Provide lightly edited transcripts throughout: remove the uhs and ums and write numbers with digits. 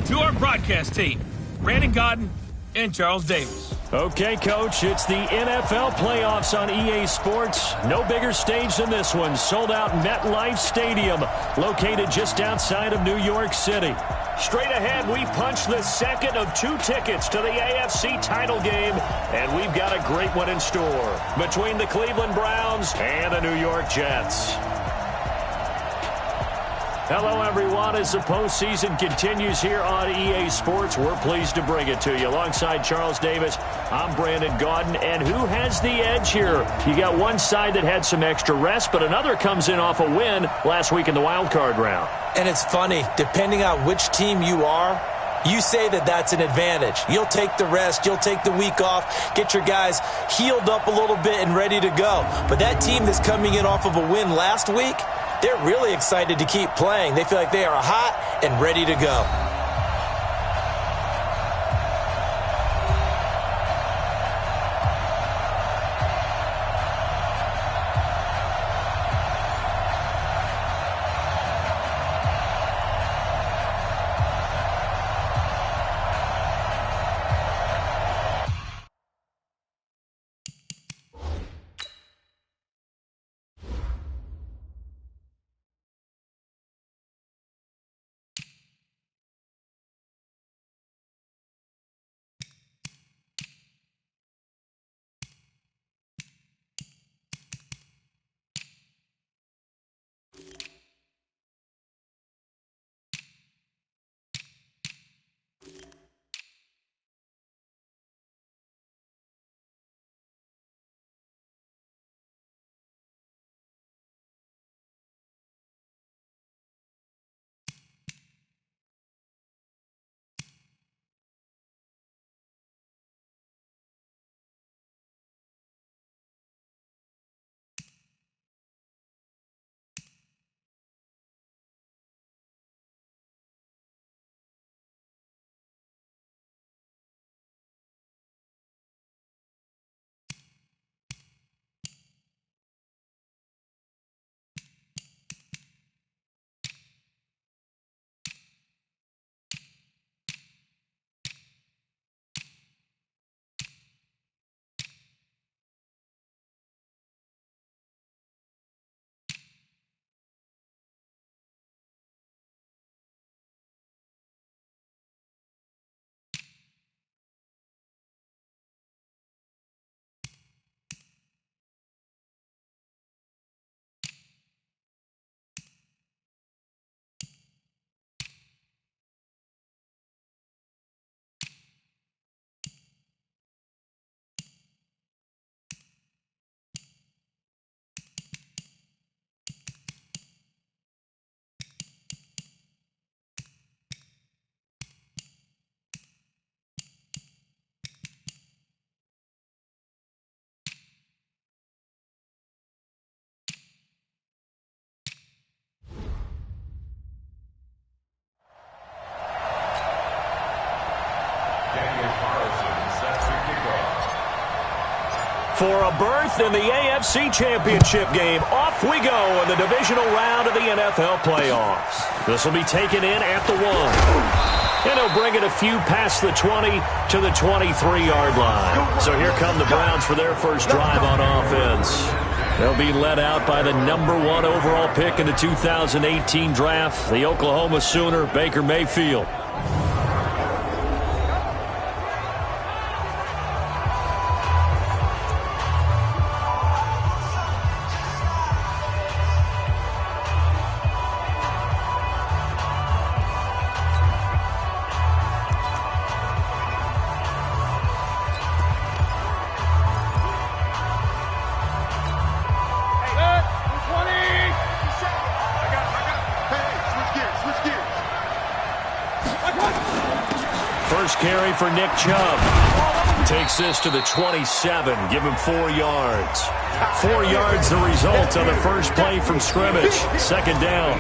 to our broadcast team, Brandon Godden and Charles Davis. Okay, Coach, it's the NFL playoffs on EA Sports. No bigger stage than this one. Sold out MetLife Stadium, located just outside of New York City. Straight ahead, we punch the second of 2 tickets to the AFC title game, and we've got a great one in store between the Cleveland Browns and the New York Jets. Hello, everyone. As the postseason continues here on EA Sports, we're pleased to bring it to you. Alongside Charles Davis, I'm Brandon Godden. And who has the edge here? You got one side that had some extra rest, but another comes in off a win last week in the wild card round. And it's funny, depending on which team you are, you say that that's an advantage. You'll take the rest, you'll take the week off, get your guys healed up a little bit and ready to go. But that team that's coming in off of a win last week, they're really excited to keep playing. They feel like they are hot and ready to go. For a berth in the AFC Championship game, off we go in the divisional round of the NFL playoffs. This will be taken in at the 1. And he'll bring it a few past the 20 to the 23-yard line. So here come the Browns for their first drive on offense. They'll be led out by the #1 overall pick in the 2018 draft, the Oklahoma Sooner, Baker Mayfield. First carry for Nick Chubb. Takes this to the 27. Give him 4 yards. 4 yards the result on the first play from scrimmage. Second down.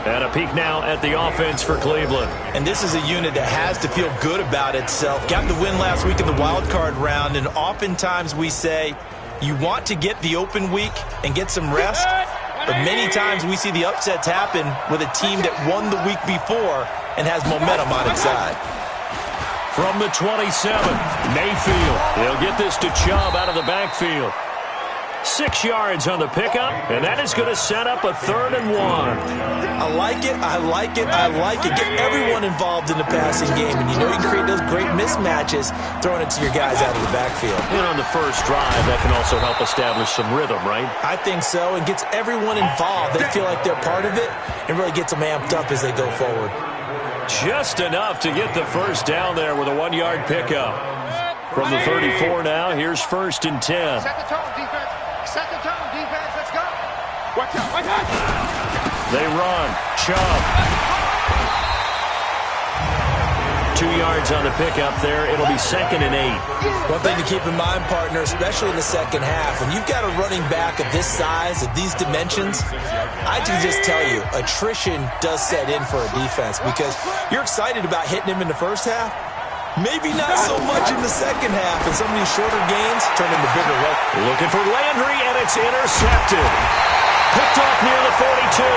And a peek now at the offense for Cleveland. And this is a unit that has to feel good about itself. Got the win last week in the wild card round, and oftentimes we say you want to get the open week and get some rest, but many times we see the upsets happen with a team that won the week before and has momentum on its side. From the 27, Mayfield. They'll get this to Chubb out of the backfield. 6 yards on the pickup, and that is going to set up a 3rd and 1. I like it, I like it, I like it. Get everyone involved in the passing game, and you know you can create those great mismatches throwing it to your guys out of the backfield. And on the first drive, that can also help establish some rhythm, right? I think so, and gets everyone involved. They feel like they're part of it, and really gets them amped up as they go forward. Just enough to get the first down there with a 1-yard pickup. From the 34 now, here's 1st and 10. Set the tone, defense. Set the tone, defense. Let's go. Watch out. Watch out. They run. Chubb. 2 yards on the pickup there. It'll be 2nd and 8. One thing to keep in mind, partner, especially in the second half, when you've got a running back of this size, of these dimensions, I can just tell you, attrition does set in for a defense because you're excited about hitting him in the first half. Maybe not so much in the second half, and some of these shorter gains turn into bigger work. Looking for Landry, and it's intercepted. Picked off near the 42.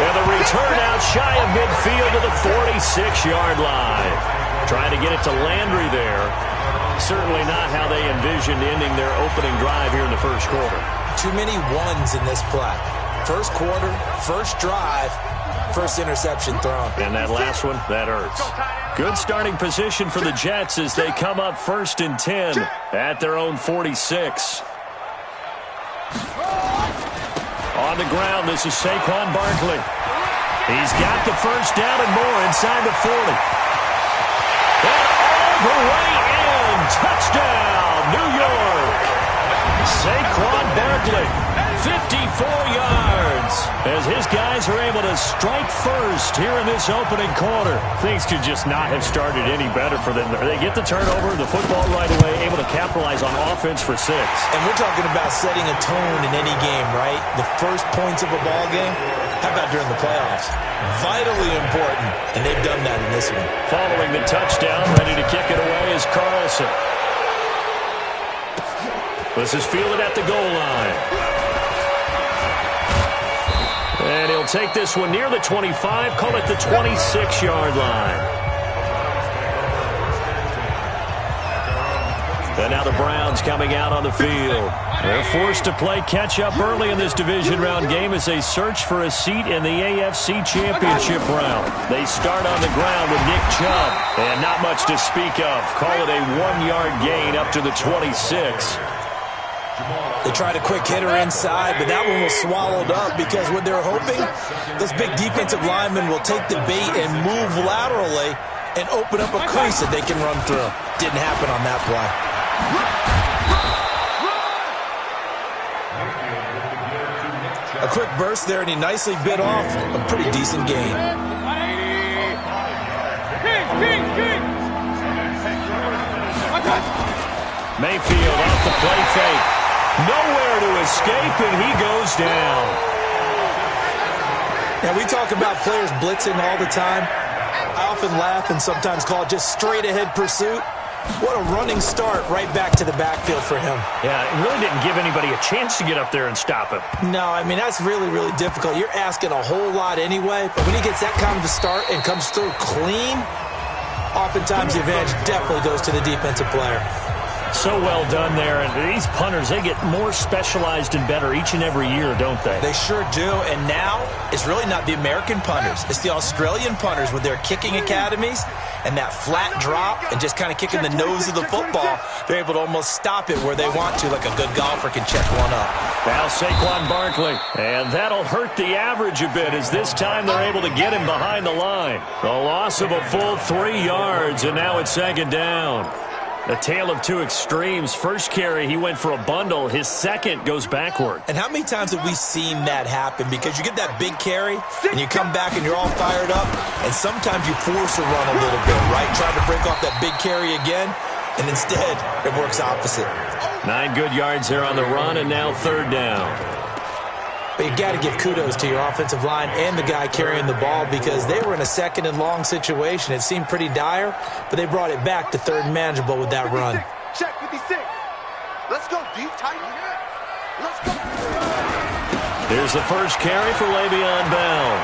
And the return out shy of midfield to the 46-yard line. Trying to get it to Landry there. Certainly not how they envisioned ending their opening drive here in the first quarter. Too many ones in this play. First quarter, first drive, first interception thrown. And that last one, that hurts. Good starting position for the Jets as they come up 1st and 10 at their own 46. On the ground, this is Saquon Barkley. He's got the first down and more inside the 40. And all the way in. Touchdown, New York. Saquon Barkley, 54 yards. As his guys are able to strike first here in this opening quarter. Things could just not have started any better for them. They get the turnover, the football right away, able to capitalize on offense for 6. And we're talking about setting a tone in any game, right? The first points of a ball game. How about during the playoffs? Vitally important, and they've done that in this one. Following the touchdown, ready to kick it away is Carlson. This is fielded at the goal line. And he'll take this one near the 25, call it the 26-yard line. And now the Browns coming out on the field. They're forced to play catch-up early in this division round game as they search for a seat in the AFC Championship round. They start on the ground with Nick Chubb. And not much to speak of. Call it a 1-yard gain up to the 26. They tried a quick hitter inside, but that one was swallowed up because what they're hoping, those big defensive linemen will take the bait and move laterally and open up a crease that they can run through. Didn't happen on that play. A quick burst there, and he nicely bit off a pretty decent gain. Mayfield off the play fake. Nowhere to escape, and he goes down. Now, we talk about players blitzing all the time. I often laugh and sometimes call it just straight-ahead pursuit. What a running start right back to the backfield for him. Yeah, it really didn't give anybody a chance to get up there and stop him. No, I mean, that's really, really difficult. You're asking a whole lot anyway, but when he gets that kind of a start and comes through clean, oftentimes the advantage definitely goes to the defensive player. So well done there, and these punters, they get more specialized and better each and every year, don't they? They sure do, and now it's really not the American punters. It's the Australian punters with their kicking academies and that flat drop and just kind of kicking the nose of the football. They're able to almost stop it where they want to, like a good golfer can check one up. Now Saquon Barkley, and that'll hurt the average a bit as this time they're able to get him behind the line. A loss of a full 3 yards, and now it's 2nd down. A tale of two extremes. First carry, he went for a bundle. His second goes backward. And how many times have we seen that happen? Because you get that big carry, and you come back and you're all fired up, and sometimes you force a run a little bit, right? Trying to break off that big carry again, and instead it works opposite. 9 good yards there on the run, and now 3rd down. But you got to give kudos to your offensive line and the guy carrying the ball because they were in a 2nd and long situation. It seemed pretty dire, but they brought it back to 3rd and manageable with that run. Check 56. Let's go deep, tight. Let's go. Here's the first carry for Le'Veon Bell.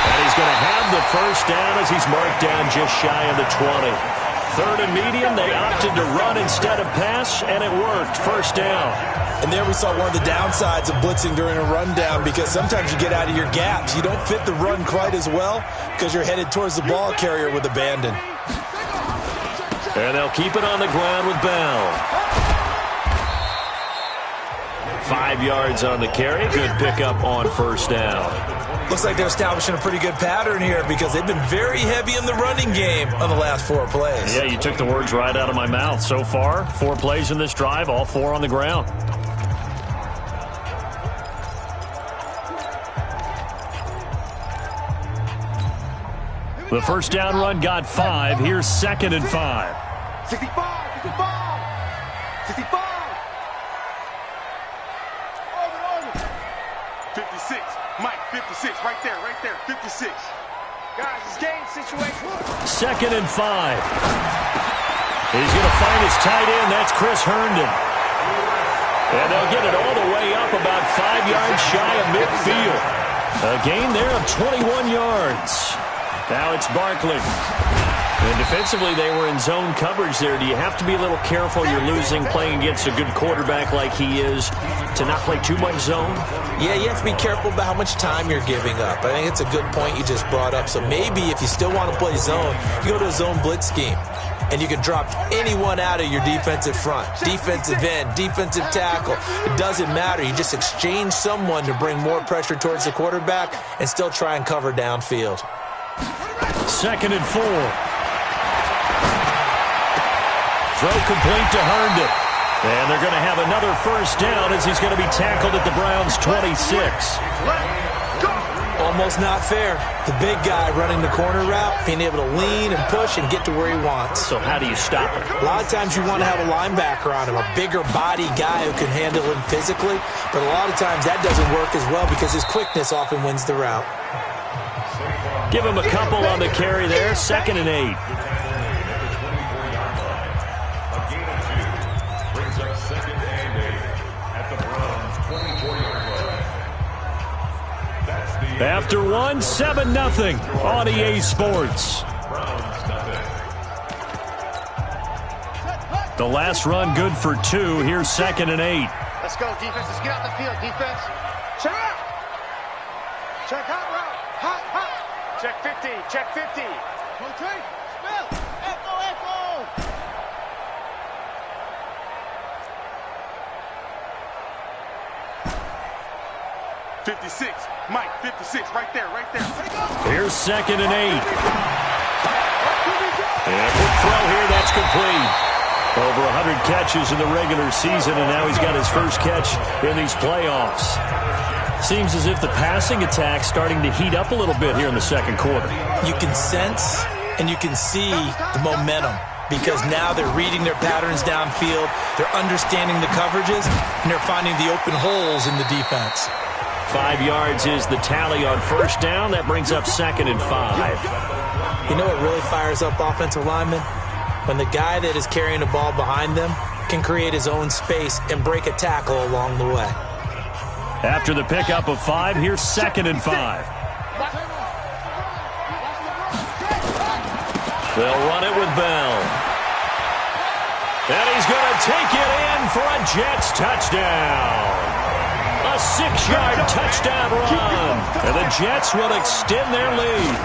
And he he's going to have the first down as he's marked down just shy of the 20. Third and medium, they opted to run instead of pass, and it worked. First down. And there we saw one of the downsides of blitzing during a rundown, because sometimes you get out of your gaps. You don't fit the run quite as well because you're headed towards the ball carrier with abandon. And they'll keep it on the ground with Bell. 5 yards on the carry. Good pickup on first down. Looks like they're establishing a pretty good pattern here because they've been very heavy in the running game on the last 4 plays. Yeah, you took the words right out of my mouth. So far, 4 plays in this drive, all 4 on the ground. The first down run got 5. Here's 2nd and 5. 65, 65, 65. 56, Mike, 56, right there, 56. Guys, it's game situation. 2nd and 5. He's going to find his tight end. That's Chris Herndon. And they'll get it all the way up about 5 yards shy of midfield. A gain there of 21 yards. Now it's Barkley. And defensively, they were in zone coverage there. Do you have to be a little careful? You're losing playing against a good quarterback like he is to not play too much zone? Yeah, you have to be careful about how much time you're giving up. I think it's a good point you just brought up. So maybe if you still want to play zone, you go to a zone blitz scheme. And you can drop anyone out of your defensive front. Defensive end, defensive tackle. It doesn't matter. You just exchange someone to bring more pressure towards the quarterback and still try and cover downfield. 2nd and 4. Throw complete to Herndon. And they're going to have another first down as he's going to be tackled at the Browns' 26. Almost not fair. The big guy running the corner route, being able to lean and push and get to where he wants. So how do you stop him? A lot of times you want to have a linebacker on him, a bigger body guy who can handle him physically. But a lot of times that doesn't work as well because his quickness often wins the route. Give him a couple on the carry there. 2nd and 8. After 1, 7-0 on EA Sports. The last run good for 2. Here's 2nd and 8. Let's go, defense. Let's get out the field, defense. Check out. Check hot route. Hot. Check 50. Check 50. Okay. Spell. Echo. 56, Mike, 56, right there. Here's 2nd and 8. And quick throw here, that's complete. Over 100 catches in the regular season, and now he's got his first catch in these playoffs. Seems as if the passing attack's starting to heat up a little bit here in the second quarter. You can sense and you can see the momentum because now they're reading their patterns downfield, they're understanding the coverages, and they're finding the open holes in the defense. 5 yards is the tally on first down. That brings up 2nd and 5. You know what really fires up offensive linemen? When the guy that is carrying the ball behind them can create his own space and break a tackle along the way. After the pickup of 5, here's 2nd and 5. They'll run it with Bell. And he's going to take it in for a Jets touchdown. A 6-yard touchdown run. And the Jets will extend their lead.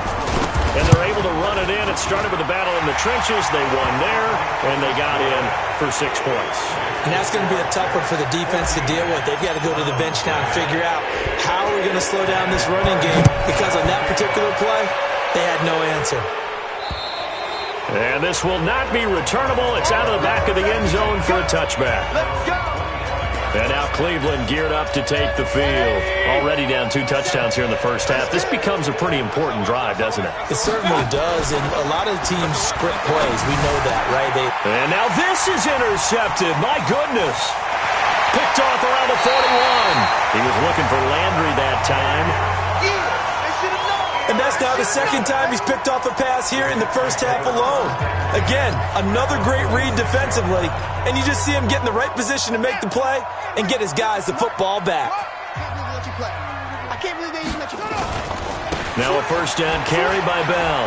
And they're able to run it in. It started with a battle in the trenches. They won there, and they got in for 6 points. And that's going to be a tough one for the defense to deal with. They've got to go to the bench now and figure out how are we going to slow down this running game, because on that particular play, they had no answer. And this will not be returnable. It's out of the back of the end zone for a touchback. Let's go. And now Cleveland geared up to take the field. Already down 2 touchdowns here in the first half. This becomes a pretty important drive, doesn't it? It certainly does, and a lot of teams script plays. We know that, right? And now this is intercepted. My goodness. Picked off around the 41. He was looking for Landry that time. And that's now the second time he's picked off a pass here in the first half alone. Again, another great read defensively, and you just see him get in the right position to make the play and get his guys the football back. Now a first down carry by Bell.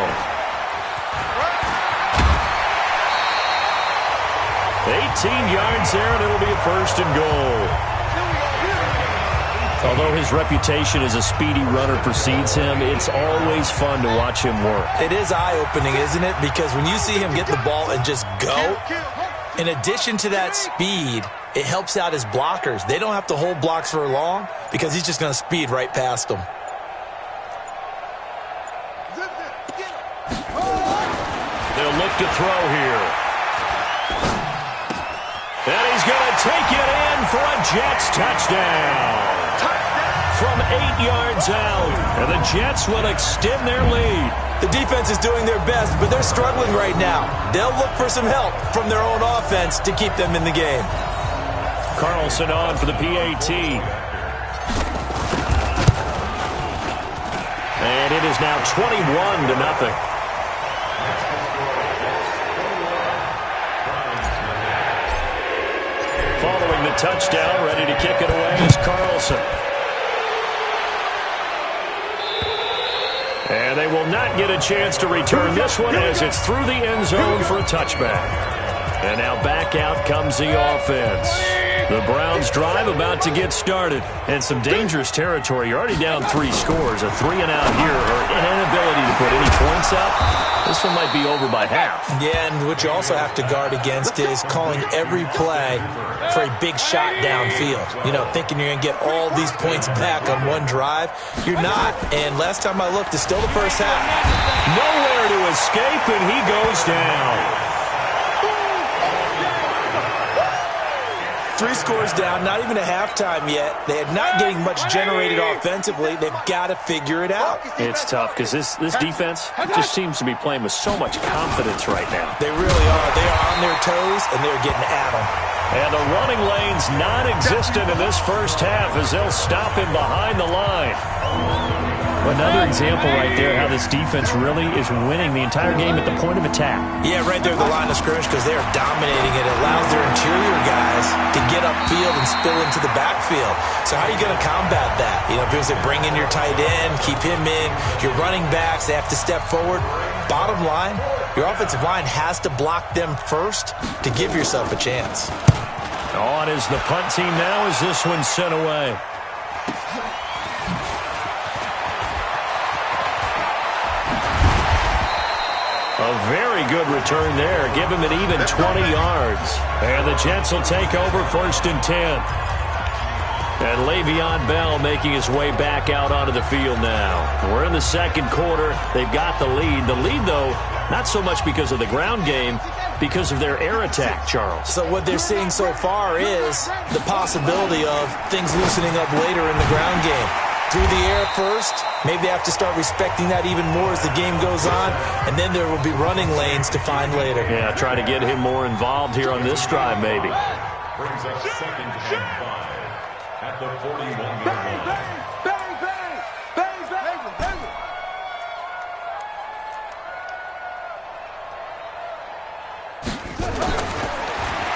18 yards there, and it'll be a first and goal. Although his reputation as a speedy runner precedes him, it's always fun to watch him work. It is eye-opening, isn't it? Because when you see him get the ball and just go, in addition to that speed, it helps out his blockers. They don't have to hold blocks for long because he's just going to speed right past them. They'll look to throw here. And he's going to take it in for a Jets touchdown. From 8 yards out. And the Jets will extend their lead. The defense is doing their best, but they're struggling right now. They'll look for some help from their own offense to keep them in the game. Carlson on for the PAT. And it is now 21-0. Following the touchdown, ready to kick it away is Carlson. And they will not get a chance to return this one as it's through the end zone for a touchback. And now back out comes the offense. The Browns drive about to get started. And some dangerous territory. You're already down 3 scores. A 3-and-out here or an inability to put any points up. This one might be over by half. Yeah, and what you also have to guard against is calling every play for a big shot downfield. You know, thinking you're going to get all these points back on one drive. You're not. And last time I looked, it's still the first half. Nowhere to escape, and he goes down. 3 scores down, not even a halftime yet. They are not getting much generated offensively. They've got to figure it out. It's tough because this defense just seems to be playing with so much confidence right now. They really are. They are on their toes, and they're getting at them. And the running lane's non-existent in this first half as they'll stop him behind the line. Another example right there how this defense really is winning the entire game at the point of attack. Yeah, right there at the line of scrimmage because they are dominating it. It allows their interior guys to get upfield and spill into the backfield. So how are you going to combat that? You know, because they bring in your tight end, keep him in. Your running backs, they have to step forward. Bottom line, your offensive line has to block them first to give yourself a chance. On is the punt team now as this one's sent away. A very good return there. Give him an even 20 yards. And the Jets will take over 1st and 10. And Le'Veon Bell making his way back out onto the field now. We're in the second quarter. They've got the lead. The lead, though, not so much because of the ground game, because of their air attack, Charles. So what they're seeing so far is the possibility of things loosening up later in the ground game. Through the air first, maybe they have to start respecting that even more as the game goes on, and then there will be running lanes to find later. Yeah, try to get him more involved here on this drive, maybe. Brings us 2nd and 5 at the 41-yard line.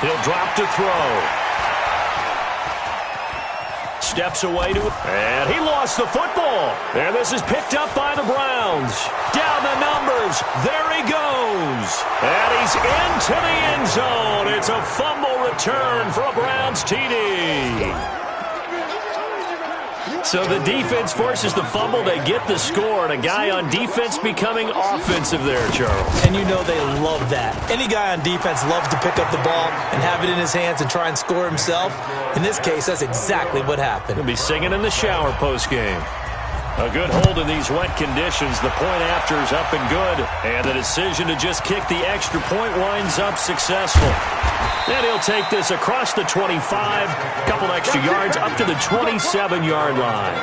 He'll drop to throw. Steps away to it, and he lost the football. And this is picked up by the Browns. Down the numbers. There he goes. And he's into the end zone. It's a fumble return for a Browns TD. So the defense forces the fumble. They get the score, and a guy on defense becoming offensive there, Charles. And you know they love that. Any guy on defense loves to pick up the ball and have it in his hands and try and score himself. In this case, that's exactly what happened. He'll be singing in the shower postgame. A good hold in these wet conditions. The point after is up and good. And the decision to just kick the extra point winds up successful. And he'll take this across the 25, couple extra yards up to the 27-yard line.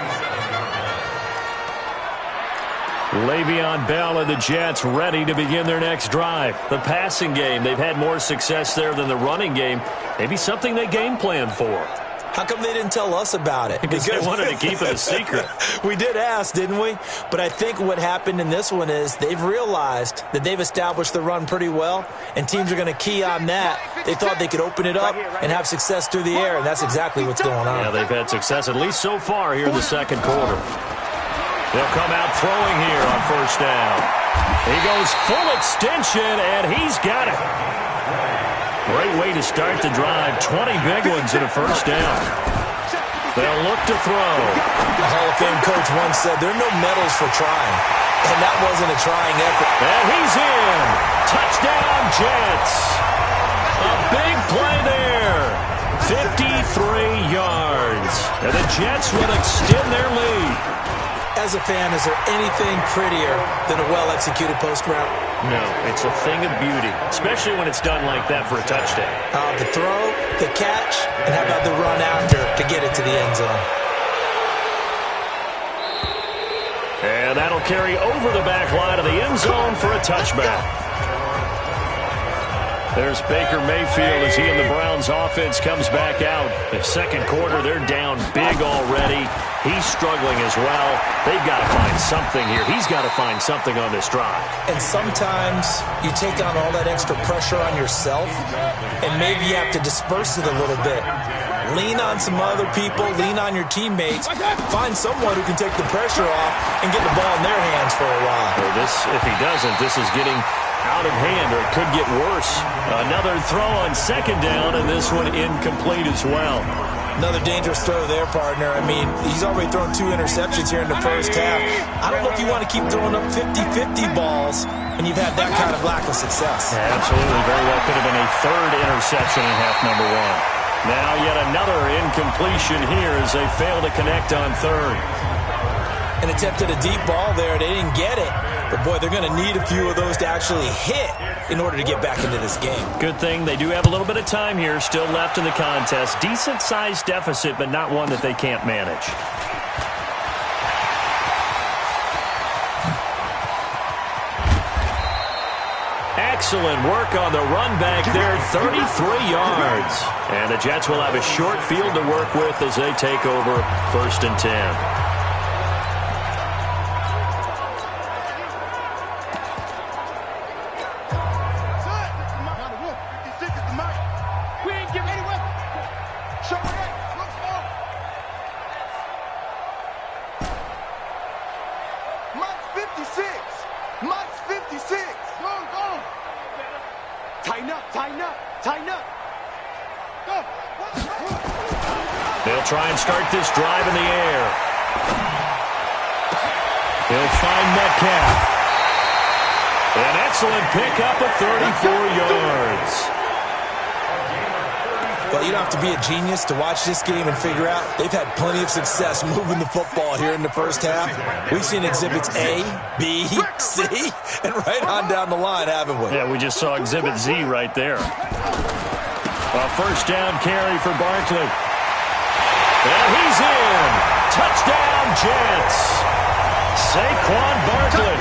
Le'Veon Bell and the Jets ready to begin their next drive. The passing game, they've had more success there than the running game. Maybe something they game plan for. How come they didn't tell us about it? Because they wanted to keep it a secret. We did ask, didn't we? But I think what happened in this one is they've realized that they've established the run pretty well, and teams are going to key on that. They thought they could open it up and have success through the air, and that's exactly what's going on. Yeah, they've had success, at least so far here in the second quarter. They'll come out throwing here on first down. He goes full extension, and he's got it. Great way to start the drive. 20 big ones in a first down. They'll look to throw. The Hall of Fame coach once said there are no medals for trying, and that wasn't a trying effort. And he's in. Touchdown, Jets. A big play there. 53 yards. And the Jets will extend their lead. As a fan, is there anything prettier than a well-executed post route? No, it's a thing of beauty, especially when it's done like that for a touchdown. The throw, the catch, and how about the run after to get it to the end zone? And that'll carry over the back line of the end zone for a touchback. There's Baker Mayfield as he and the Browns offense comes back out. The second quarter, they're down big already. He's struggling as well. They've got to find something here. He's got to find something on this drive. And sometimes you take on all that extra pressure on yourself, and maybe you have to disperse it a little bit. Lean on some other people. Lean on your teammates. Find someone who can take the pressure off and get the ball in their hands for a while. Well, if he doesn't, this is getting out of hand, or it could get worse. Another throw on second down, and this one incomplete as well. Another dangerous throw there, partner. I mean, he's already thrown 2 interceptions here in the first half. I don't know if you want to keep throwing up 50-50 balls when you've had that kind of lack of success. Yeah, absolutely. Very well could have been a third interception in half number 1. Now yet another incompletion here as they fail to connect on third. An attempt at a deep ball there. They didn't get it. But, boy, they're going to need a few of those to actually hit in order to get back into this game. Good thing they do have a little bit of time here still left in the contest. Decent-sized deficit, but not one that they can't manage. Excellent work on the run back there, 33 yards. And the Jets will have a short field to work with as they take over 1st and 10. They'll try and start this drive in the air. He'll find Metcalf. An excellent pickup of 34 yards. Well, you don't have to be a genius to watch this game and figure out they've had plenty of success moving the football here in the first half. We've seen exhibits A, B, C, and right on down the line, haven't we? Yeah, we just saw exhibit Z right there. A first down carry for Barkley. And he's in. Touchdown, Jets. Saquon Barkley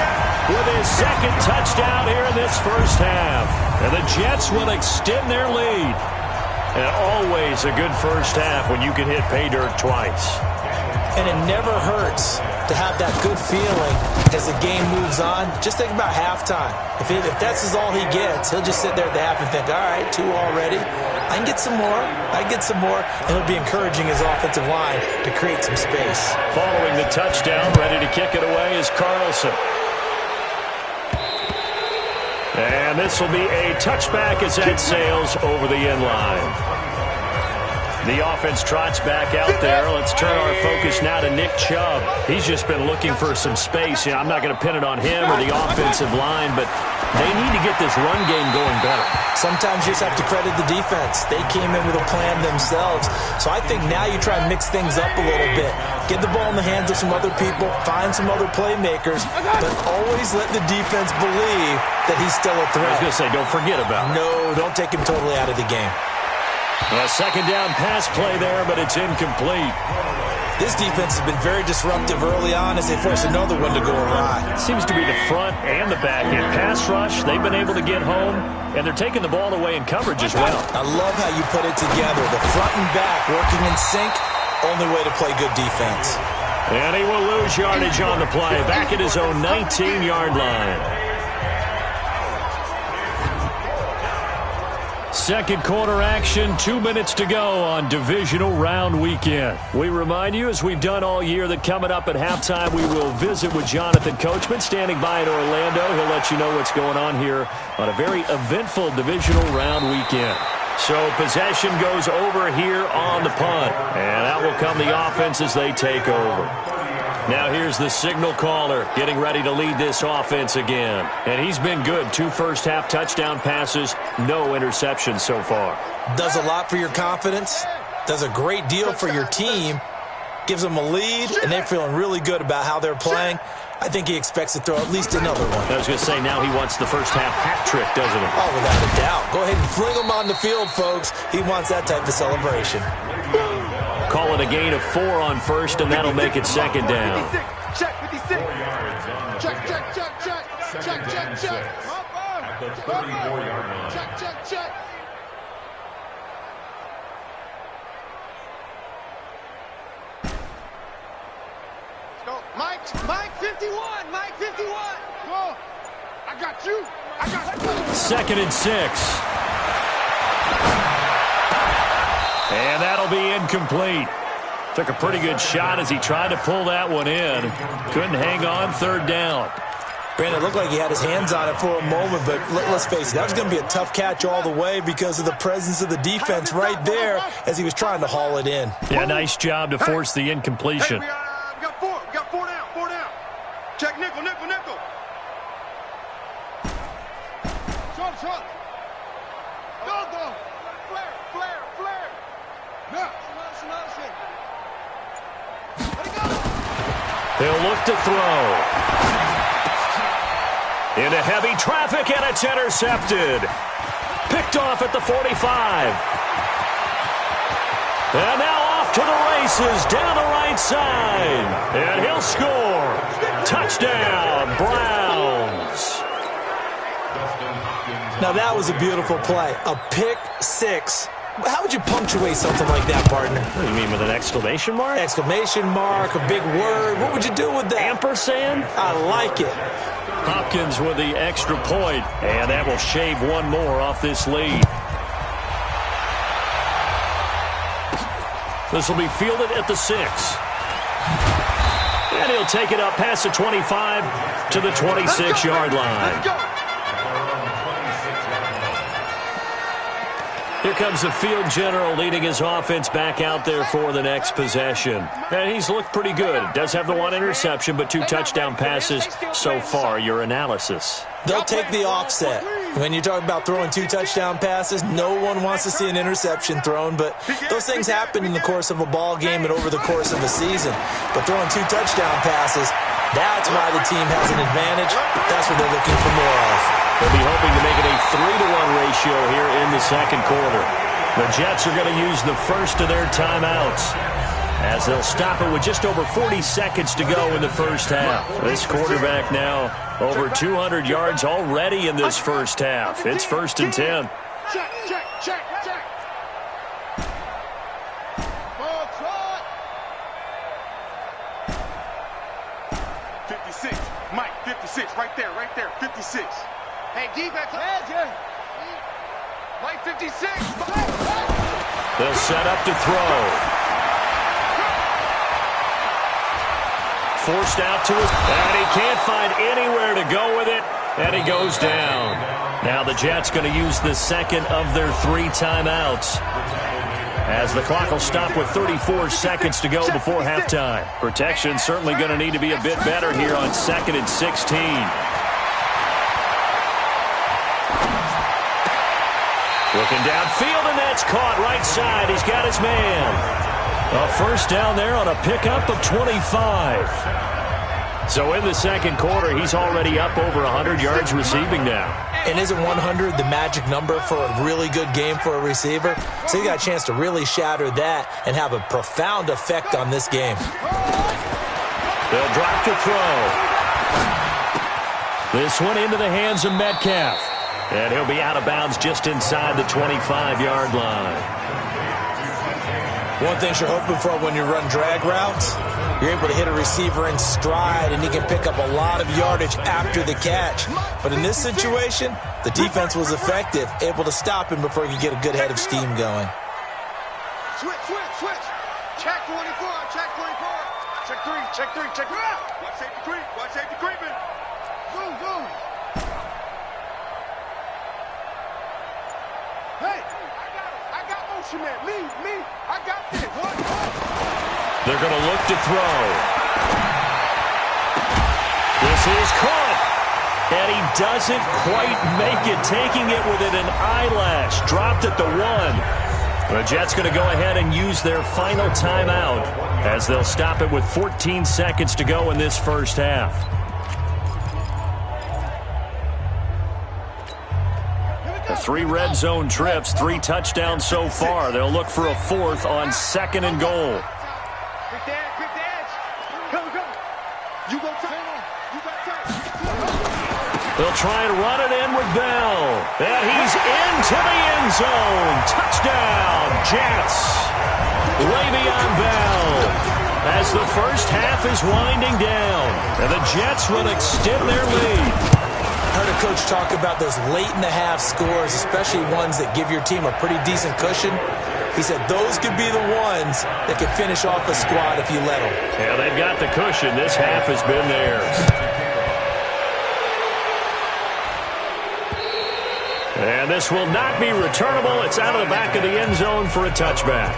with his second touchdown here in this first half. And the Jets will extend their lead. And always a good first half when you can hit pay dirt twice. And it never hurts to have that good feeling as the game moves on. Just think about halftime. If that's all he gets, he'll just sit there at the half and think, all right, 2 already. I can get some more. I can get some more. And he'll be encouraging his offensive line to create some space. Following the touchdown, ready to kick it away is Carlson. And this will be a touchback as that sails over the end line. The offense trots back out there. Let's turn our focus now to Nick Chubb. He's just been looking for some space. I'm not going to pin it on him or the offensive line, but they need to get this run game going better. Sometimes you just have to credit the defense. They came in with a plan themselves. So I think now you try and mix things up a little bit. Get the ball in the hands of some other people, find some other playmakers, but always let the defense believe that he's still a threat. I was going to say, don't forget about it. No, don't take him totally out of the game. A second down pass play there, but it's incomplete. This defense has been very disruptive early on as they force another one to go awry. It seems to be the front and the back end. Pass rush, they've been able to get home, and they're taking the ball away in coverage as well. I love how you put it together. The front and back working in sync, only way to play good defense. And he will lose yardage on the play, back at his own 19-yard line. Second quarter action, 2 minutes to go on divisional round weekend. We remind you, as we've done all year, that coming up at halftime, we will visit with Jonathan Coachman standing by in Orlando. He'll let you know what's going on here on a very eventful divisional round weekend. So possession goes over here on the punt, and out will come the offense as they take over. Now here's the signal caller getting ready to lead this offense again. And he's been good. 2 first-half touchdown passes, no interceptions so far. Does a lot for your confidence, does a great deal for your team, gives them a lead, and they're feeling really good about how they're playing. I think he expects to throw at least another one. I was going to say, now he wants the first-half hat trick, doesn't he? Oh, without a doubt. Go ahead and fling him on the field, folks. He wants that type of celebration. Call it a gain of 4 on first, and that'll make it second down. Check, 56. Check. At the 34-yard line. Check. Go. Mike 51. Mike 51. Go. I got you. 2nd and 6. And that'll be incomplete. Took a pretty good shot as he tried to pull that one in. Couldn't hang on, 3rd down. Brandon, it looked like he had his hands on it for a moment, but let's face it, that was going to be a tough catch all the way because of the presence of the defense right there as he was trying to haul it in. Yeah, nice job to force the incompletion. Hey, we got 4. We got 4 down. 4 down. Check nickel. Short. Go. Flare. No. He'll look to throw. Into heavy traffic, and it's intercepted. Picked off at the 45. And now off to the races down the right side. And he'll score. Touchdown, Browns. Now that was a beautiful play. A pick 6. How would you punctuate something like that, partner? What do you mean, with an exclamation mark? Exclamation mark, a big word. What would you do with that? Ampersand? I like it. Hopkins with the extra point, and that will shave one more off this lead. This will be fielded at the 6. And he'll take it up past the 25 to the 26-yard line. Here comes the field general leading his offense back out there for the next possession. And he's looked pretty good. Does have the 1 interception, but 2 touchdown passes so far. Your analysis? They'll take the offset. When you talk about throwing 2 touchdown passes, no one wants to see an interception thrown, but those things happen in the course of a ball game and over the course of a season. But throwing 2 touchdown passes, that's why the team has an advantage. That's what they're looking for more of. They'll be hoping to make it a 3-to-1 ratio here in the second quarter. The Jets are going to use the first of their timeouts as they'll stop it with just over 40 seconds to go in the first half. This quarterback now over 200 yards already in this first half. It's 1st and 10. Check. Ball trot. 56. Mike, 56. Right there. 56. Hey, defense. Mike, 56. They'll set up to throw. Forced out to his, and he can't find anywhere to go with it, and he goes down. Now the Jets going to use the second of their 3 timeouts as the clock will stop with 34 seconds to go before halftime. Protection certainly going to need to be a bit better here on 2nd and 16. Looking downfield, and that's caught right side. He's got his man. A first down there on a pickup of 25. So in the second quarter, he's already up over 100 yards receiving now. And isn't 100 the magic number for a really good game for a receiver? So he got a chance to really shatter that and have a profound effect on this game. They'll drop to throw. This one into the hands of Metcalf. And he'll be out of bounds just inside the 25-yard line. One thing you're hoping for when you run drag routes, You're able to hit a receiver in stride, and he can pick up a lot of yardage after the catch. But in this situation, the defense was effective, able to stop him before he could get a good head of steam going. Switch. Check 24, check 24. Check 3, check 3, check 3. Watch safety creeping. Move. Hey, I got motion man. Me, I got this. What? They're going to look to throw. This is caught. And he doesn't quite make it, taking it within an eyelash. Dropped at the 1. The Jets going to go ahead and use their final timeout as they'll stop it with 14 seconds to go in this first half. The 3 red zone trips, 3 touchdowns so far. They'll look for a 4th on 2nd and goal. Quick edge. Go. You go time. You got time. They'll try and run it in with Bell. And he's into the end zone. Touchdown, Jets. Le'Veon Bell. As the first half is winding down. And the Jets will extend their lead. I heard a coach talk about those late-in-the-half scores, especially ones that give your team a pretty decent cushion. He said those could be the ones that could finish off a squad if you let them. Yeah, they've got the cushion. This half has been theirs. And this will not be returnable. It's out of the back of the end zone for a touchback.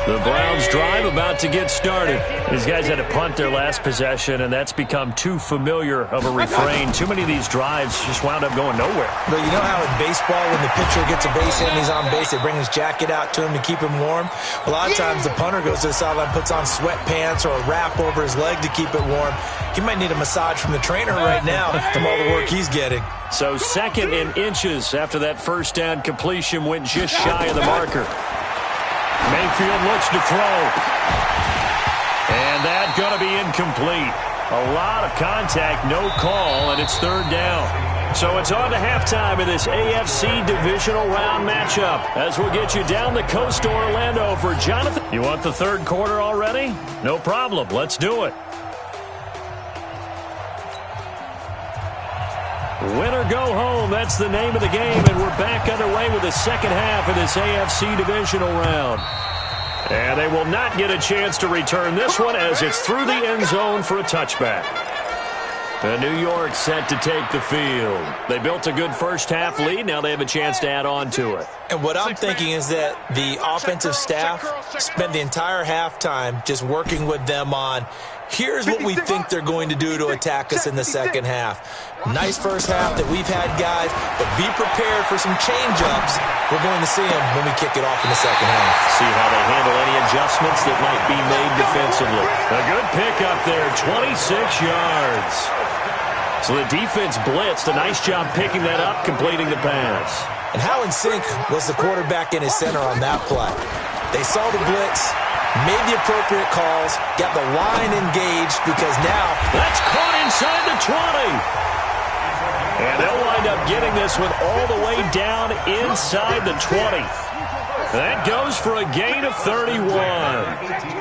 The Browns drive about to get started. These guys had to punt their last possession, and that's become too familiar of a refrain. Too many of these drives just wound up going nowhere. But you know how in baseball, when the pitcher gets a base hit and he's on base, they bring his jacket out to him to keep him warm? A lot of times the punter goes to the sideline, puts on sweatpants or a wrap over his leg to keep it warm. He might need a massage from the trainer right now from all the work he's getting. So 2nd and inches after that first down completion went just shy of the marker. Mayfield looks to throw. And that's going to be incomplete. A lot of contact, no call, and it's 3rd down. So it's on to halftime in this AFC divisional round matchup as we'll get you down the coast to Orlando for Jonathan. You want the 3rd quarter already? No problem. Let's do it. Win or go home, that's the name of the game, and we're back underway with the second half of this AFC divisional round. And they will not get a chance to return this one as it's through the end zone for a touchback. And New York set to take the field. They built a good first half lead. Now they have a chance to add on to it. And what I'm thinking is that the offensive staff spent the entire halftime just working with them on, here's what we think they're going to do to attack us in the second half. Nice first half that we've had, guys, but be prepared for some change-ups. We're going to see them when we kick it off in the second half. See how they handle any adjustments that might be made defensively. A good pickup there, 26 yards. So the defense blitzed. A nice job picking that up, completing the pass. And how in sync was the quarterback and his center on that play? They saw the blitz, made the appropriate calls, got the line engaged because now... That's caught inside the 20. And they'll wind up getting this one all the way down inside the 20. That goes for a gain of 31.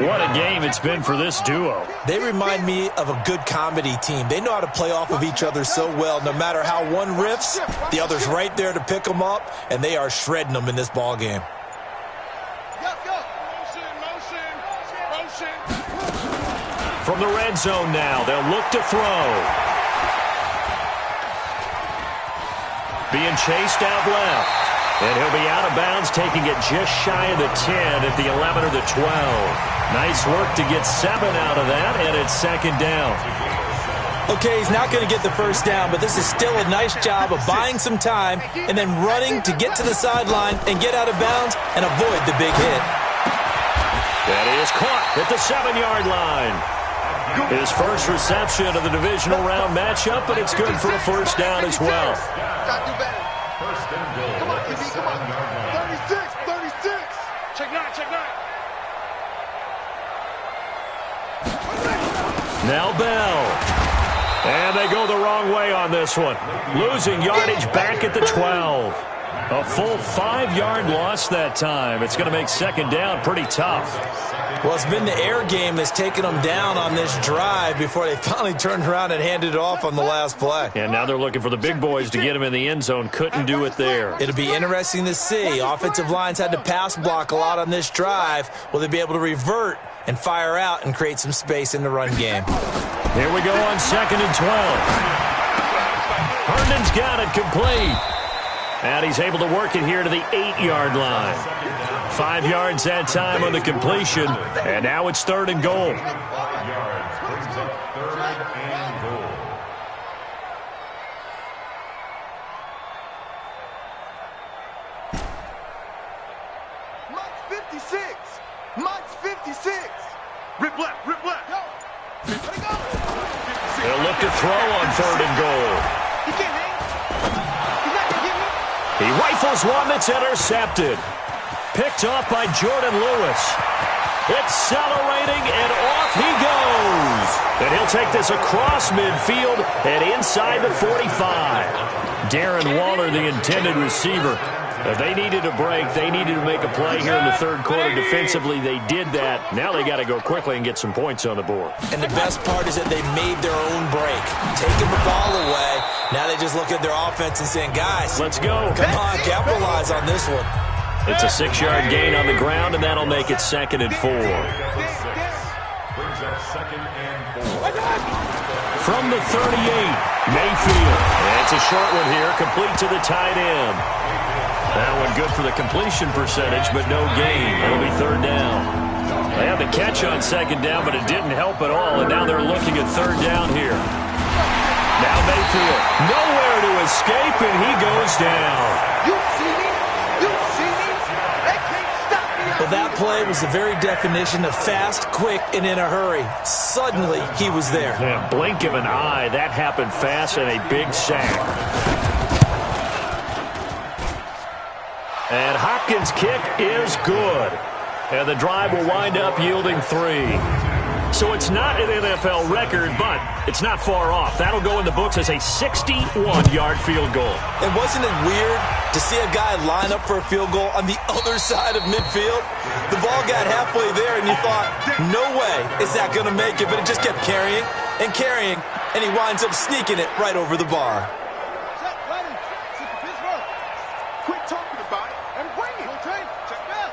What a game it's been for this duo. They remind me of a good comedy team. They know how to play off of each other so well. No matter how one riffs, the other's right there to pick them up, and they are shredding them in this ball game. From the red zone now, they'll look to throw. Being chased out left. And he'll be out of bounds, taking it just shy of the 10 at the 11 or the 12. Nice work to get 7 out of that, and it's 2nd down. Okay, he's not going to get the first down, but this is still a nice job of buying some time and then running to get to the sideline and get out of bounds and avoid the big hit. That is caught at the 7-yard line. His first reception of the divisional round matchup, but it's good for a first down as well. First and goal. Come on, QB, come on. 36. Check 9. Now Bell. And they go the wrong way on this one. Losing yardage back at the 12. A full 5-yard loss that time. It's going to make second down pretty tough. Well, it's been the air game that's taken them down on this drive before they finally turned around and handed it off on the last play. And now they're looking for the big boys to get him in the end zone. Couldn't do it there. It'll be interesting to see. Offensive lines had to pass block a lot on this drive. Will they be able to revert and fire out and create some space in the run game? Here we go on 2nd and 12. Herndon's got it complete. And he's able to work it here to the 8-yard line. 5 yards that time on the completion. And now it's 3rd and goal. 5 yards brings up 3rd and goal. Mike's 56. Mike's 56. Rip left, rip left. Go. Let it go. They'll look to throw on 3rd and goal. He can't hang. He's not going to get me. He rifles one that's intercepted. Picked off by Jordan Lewis. Accelerating, and off he goes. And he'll take this across midfield and inside the 45. Darren Waller, the intended receiver. If they needed a break, they needed to make a play here in the 3rd quarter. Defensively, they did that. Now they got to go quickly and get some points on the board. And the best part is that they made their own break. Taking the ball away. Now they just look at their offense and saying, guys, let's go. Come on, capitalize on this one. It's a 6-yard gain on the ground, and that'll make it 2nd and 4. Brings up 2nd and 4. From the 38, Mayfield. And it's a short one here, complete to the tight end. That one good for the completion percentage, but no gain. It'll be 3rd down. They had the catch on 2nd down, but it didn't help at all, and now they're looking at 3rd down here. Now Mayfield, nowhere to escape, and he goes down. You see me? You see me? They can't stop me. Well, that play was the very definition of fast, quick, and in a hurry. Suddenly, he was there. Yeah, blink of an eye. That happened fast, and a big sack. And Hopkins' kick is good. And the drive will wind up yielding 3. So it's not an NFL record, but it's not far off. That'll go in the books as a 61-yard field goal. And wasn't it weird to see a guy line up for a field goal on the other side of midfield? The ball got halfway there, and you thought, no way is that going to make it. But it just kept carrying and carrying, and he winds up sneaking it right over the bar. Check, ready. Pittsburgh. Quit talking about it and bring it. Okay? Check back.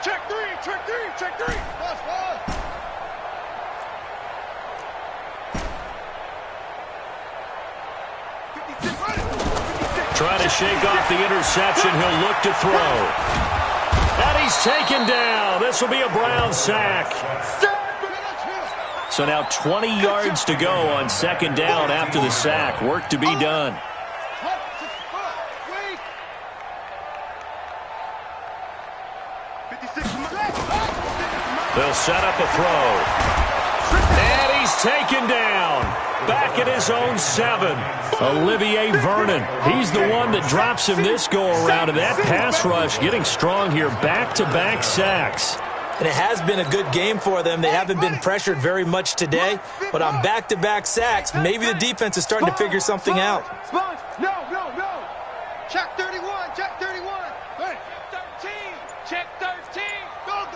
Check 3. Check 3. Check 3. Plus, plus. Trying to shake off the interception. He'll look to throw. And he's taken down. This will be a Brown sack. So now 20 yards to go on 2nd down after the sack. Work to be done. They'll set up a throw. And he's taken down. Back at his own 7. Olivier Vernon. He's the one that drops him this go-around. And that pass rush getting strong here. Back-to-back sacks. And it has been a good game for them. They haven't been pressured very much today. But on back-to-back sacks, maybe the defense is starting to figure something out. No. Check 31. Check 31. Hey. Check 13. Go.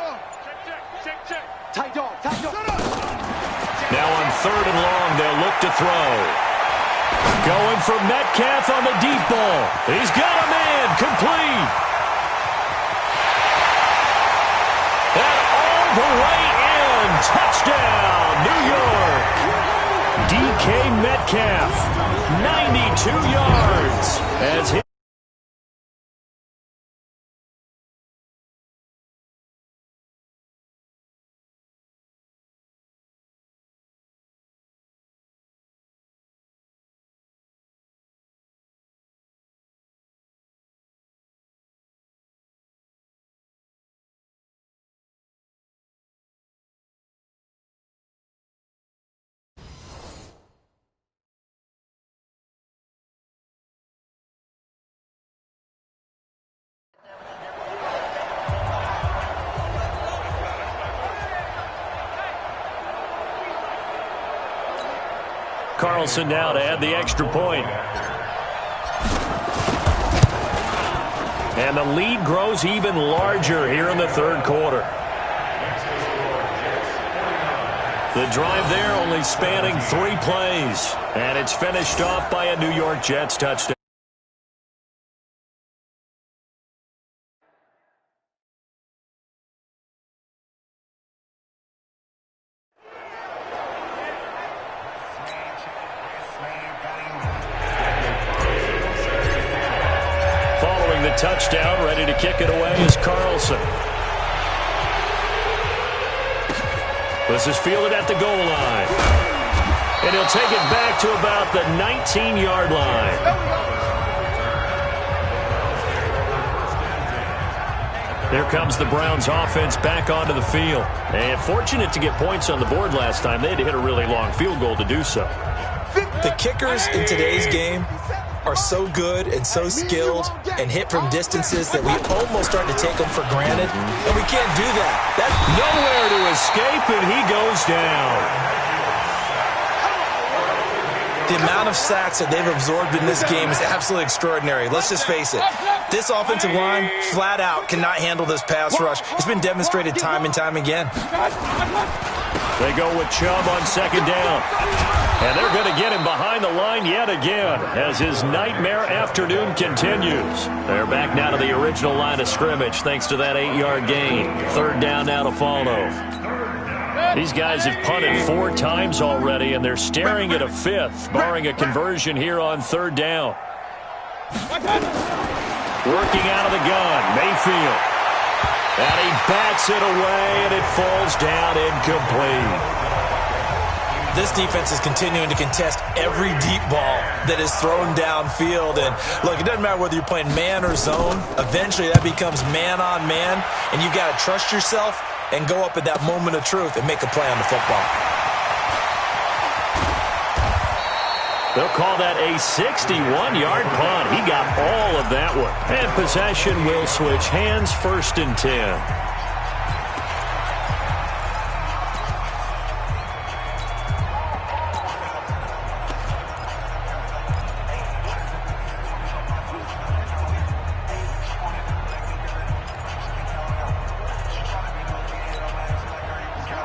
Check. Tight dog. Now on 3rd and long, they'll look to throw. Going for Metcalf on the deep ball. He's got a man complete. And all the way in. Touchdown, New York. DK Metcalf, 92 yards. As he Carlson now to add the extra point. And the lead grows even larger here in the third quarter. The drive there only spanning 3 plays. And it's finished off by a New York Jets touchdown. Following the touchdown, ready to kick it away is Carlson. This is fielded at the goal line. And he'll take it back to about the 19-yard line. There comes the Browns offense back onto the field. And fortunate to get points on the board last time. They had to hit a really long field goal to do so. The kickers in today's game are so good and so skilled and hit from distances that we almost start to take them for granted, and we can't do that. That's nowhere to escape, and he goes down. The amount of sacks that they've absorbed in this game is absolutely extraordinary. Let's just face it. This offensive line, flat out, cannot handle this pass rush. It's been demonstrated time and time again. They go with Chubb on second down. And they're going to get him behind the line yet again as his nightmare afternoon continues. They're back now to the original line of scrimmage thanks to that 8-yard gain. Third down now to follow. These guys have punted 4 times already, and they're staring at a 5th, barring a conversion here on third down. Working out of the gun, Mayfield. And he bats it away, and it falls down incomplete. This defense is continuing to contest every deep ball that is thrown downfield. And, look, it doesn't matter whether you're playing man or zone. Eventually, that becomes man-on-man, and you've got to trust yourself and go up at that moment of truth and make a play on the football. They'll call that a 61-yard punt. He got all of that one. And possession will switch hands, 1st and 10.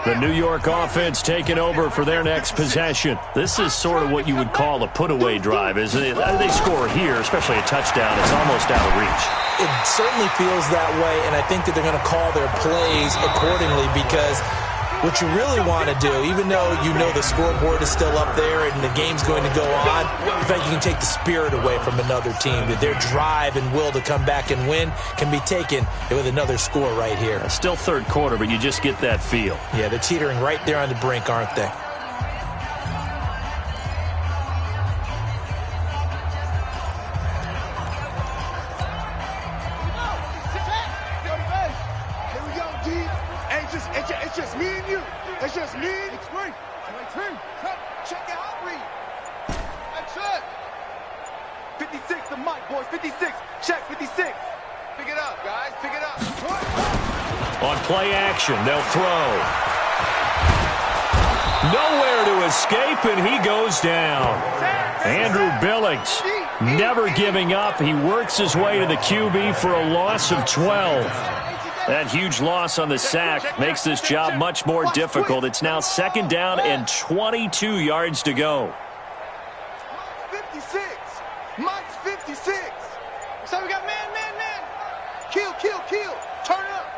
The New York offense taking over for their next possession. This is sort of what you would call a put-away drive, isn't it? They score here, especially a touchdown. It's almost out of reach. It certainly feels that way, and I think that they're going to call their plays accordingly because what you really want to do, even though you know the scoreboard is still up there and the game's going to go on, in fact, you can take the spirit away from another team. That their drive and will to come back and win can be taken with another score right here. Still third quarter, but you just get that feel. Yeah, they're teetering right there on the brink, aren't they? It's just me and you. It's just me. It's me. Check out, read. That's it. 56, the mic, boys. 56. Check 56. Pick it up, guys. Pick it up. On play action, they'll throw. Nowhere to escape, and he goes down. Andrew Billings, never giving up. He works his way to the QB for a loss of 12. That huge loss on the sack makes this job much more difficult. It's now second down and 22 yards to go. 56. Mike's 56. So we got man. Kill. Turn up.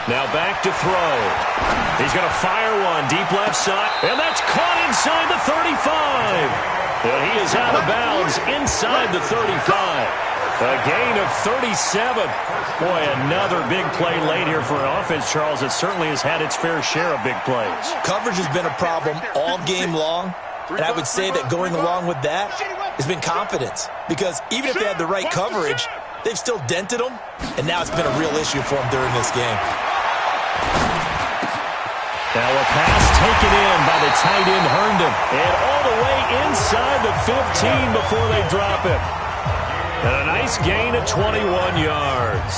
Now back to throw. He's going to fire one deep left side. And that's caught inside the 35. And he is out of bounds inside the 35. A gain of 37. Boy, another big play late here for an offense, Charles. It certainly has had its fair share of big plays. Coverage has been a problem all game long. And I would say that going along with that has been confidence. Because even if they had the right coverage, they've still dented them. And now it's been a real issue for them during this game. Now a pass taken in by the tight end Herndon. And all the way inside the 15 before they drop it. And a nice gain of 21 yards.